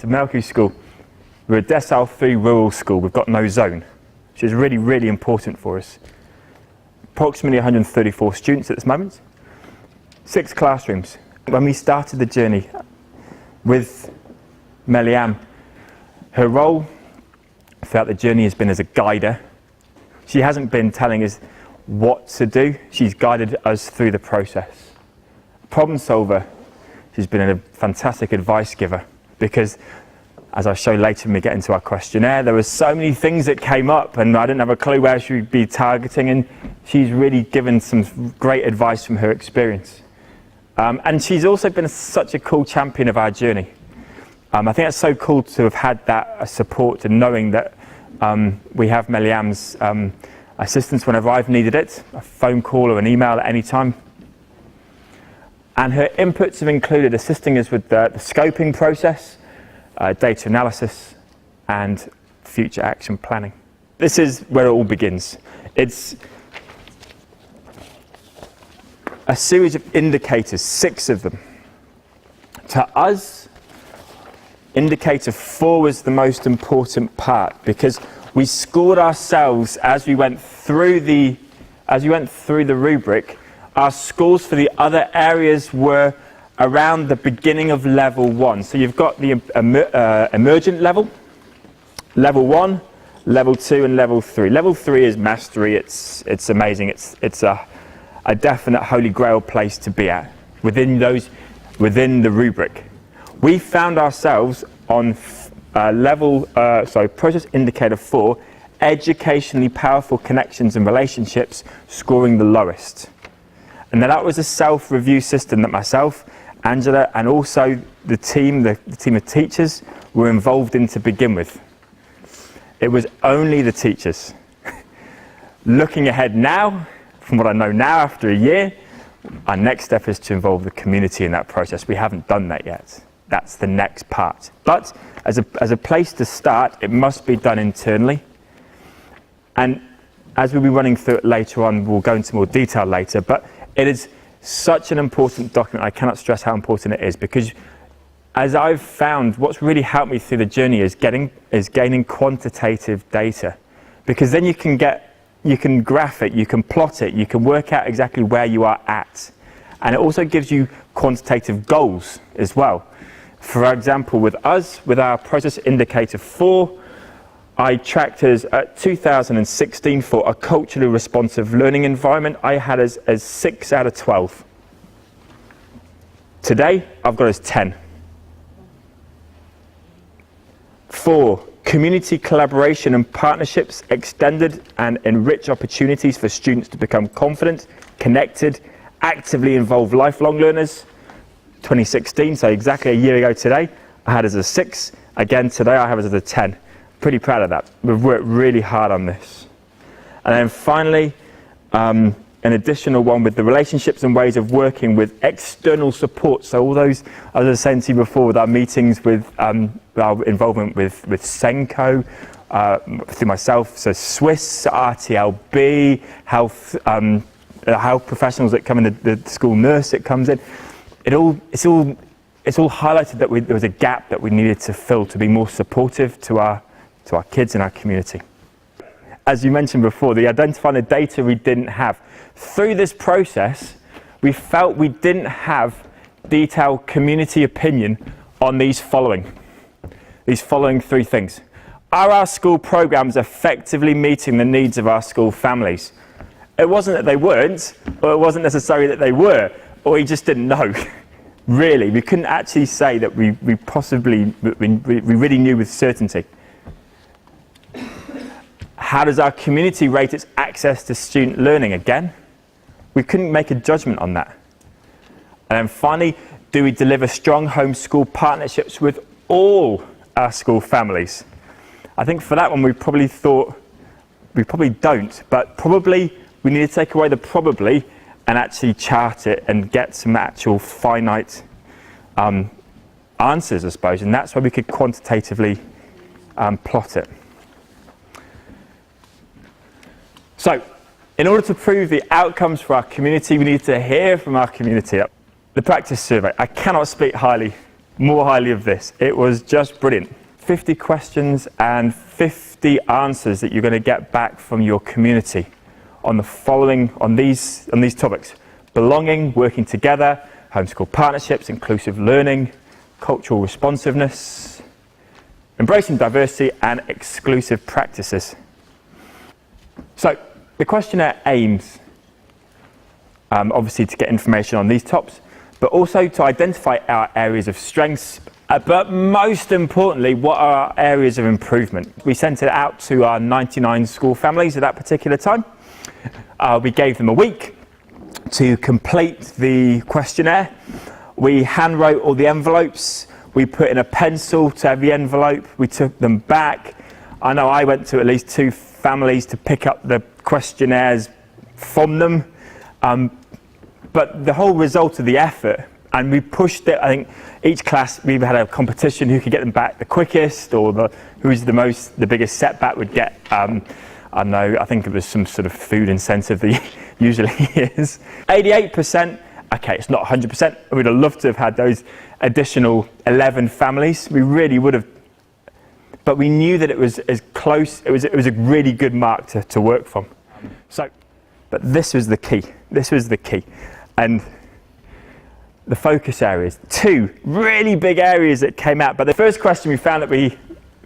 started Mauku School, we're a Decile 3 rural school. We've got no zone, which is really, really important for us. Approximately 134 students at this moment, 6 classrooms. When we started the journey with Meliam, her role throughout the journey has been as a guider. She hasn't been telling us what to do, she's guided us through the process. Problem solver, she's been a fantastic advice giver, because as I'll show later when we get into our questionnaire, there were so many things that came up and I didn't have a clue where she would be targeting, and she's really given some great advice from her experience. And she's also been such a cool champion of our journey. I think it's so cool to have had that support and knowing that we have Meliam's assistance whenever I've needed it, a phone call or an email at any time. And her inputs have included assisting us with the scoping process, data analysis, and future action planning. This is where it all begins. It's a series of indicators, 6 of them. To us, indicator 4 was the most important part, because we scored ourselves as we went through the rubric. Our scores for the other areas were around the beginning of level 1. So you've got the emergent level, level 1, level 2, and level 3. Level 3 is mastery. It's amazing. It's a definite holy grail place to be at within the rubric. We found ourselves on process indicator 4, educationally powerful connections and relationships, scoring the lowest. And now that was a self-review system that myself, Angela, and also the team of teachers were involved in to begin with. It was only the teachers. Looking ahead now, from what I know now after a year, our next step is to involve the community in that process. We haven't done that yet. That's the next part. But as a place to start, it must be done internally. And as we'll be running through it later on, we'll go into more detail later, but it is such an important document. I cannot stress how important it is, because as I've found, what's really helped me through the journey is gaining quantitative data, because then you can graph it, you can plot it, you can work out exactly where you are at. And it also gives you quantitative goals as well. For example, with us, with our process indicator 4, I tracked us at 2016 for a culturally responsive learning environment. I had us as 6 out of 12. Today, I've got us 10. 4, community collaboration and partnerships extended and enrich opportunities for students to become confident, connected, actively involved lifelong learners. 2016, so exactly a year ago today, I had us as a 6. Again, today I have us as a 10. Pretty proud of that. We've worked really hard on this. And then finally, an additional one with the relationships and ways of working with external support. So all those, as I was saying to you before, with our meetings, with our involvement with Senko, through myself, so Swiss, RTLB, health professionals that come in, the school nurse that comes in. It's all highlighted that there was a gap that we needed to fill to be more supportive to our kids and our community. As you mentioned before, the identifying the data we didn't have. Through this process, we felt we didn't have detailed community opinion on these following 3 things. Are our school programs effectively meeting the needs of our school families? It wasn't that they weren't, or it wasn't necessarily that they were, or we just didn't know. Really, we couldn't actually say that we really knew with certainty. How does our community rate its access to student learning? Again, we couldn't make a judgment on that. And then finally, do we deliver strong homeschool partnerships with all our school families? I think for that one we probably thought, we probably don't, but probably we need to take away the probably and actually chart it and get some actual finite answers, I suppose, and that's where we could quantitatively plot it. So, in order to prove the outcomes for our community, we need to hear from our community. The practice survey. I cannot speak highly more highly of this. It was just brilliant. 50 questions and 50 answers that you're going to get back from your community on these topics: belonging, working together, homeschool partnerships, inclusive learning, cultural responsiveness, embracing diversity, and exclusive practices. So the questionnaire aims obviously to get information on these topics, but also to identify our areas of strengths, but most importantly, what are our areas of improvement. We sent it out to our 99 school families at that particular time. We gave them a week to complete the questionnaire. We handwrote all the envelopes. We put in a pencil to every envelope. We took them back. I know I went to at least 2 families to pick up the questionnaires from them. But the whole result of the effort, and we pushed it, I think each class, we had a competition who could get them back the quickest, or who's the biggest setback would get, I think it was some sort of food incentive that usually is. 88%, okay, it's not 100%. We'd have loved to have had those additional 11 families. We really would have, but we knew that it was as close, it was a really good mark to work from. But this was the key. This was the key. And the focus areas, 2 really big areas that came out. But the first question we found that we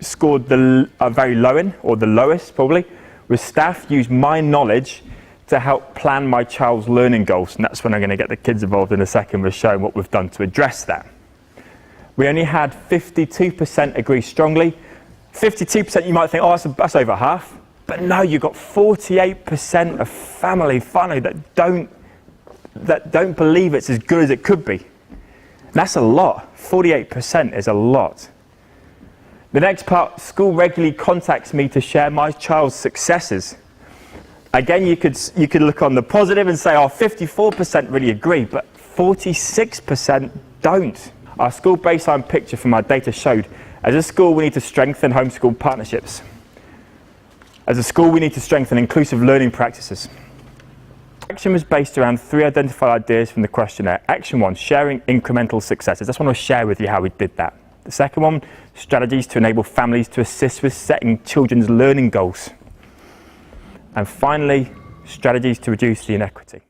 scored very low in, or the lowest probably, was staff use my knowledge to help plan my child's learning goals. And that's when I'm going to get the kids involved in a second with showing what we've done to address that. We only had 52% agree strongly. 52%, you might think, oh, that's over half. But no, you've got 48% of family finally that don't believe it's as good as it could be. And that's a lot. 48% is a lot. The next part, school regularly contacts me to share my child's successes. Again, you could look on the positive and say, oh, 54% really agree, but 46% don't. Our school baseline picture from our data showed, as a school, we need to strengthen homeschool partnerships. As a school, we need to strengthen inclusive learning practices. Action was based around 3 identified ideas from the questionnaire. Action 1, sharing incremental successes. I just want to share with you how we did that. The second one, strategies to enable families to assist with setting children's learning goals. And finally, strategies to reduce the inequity.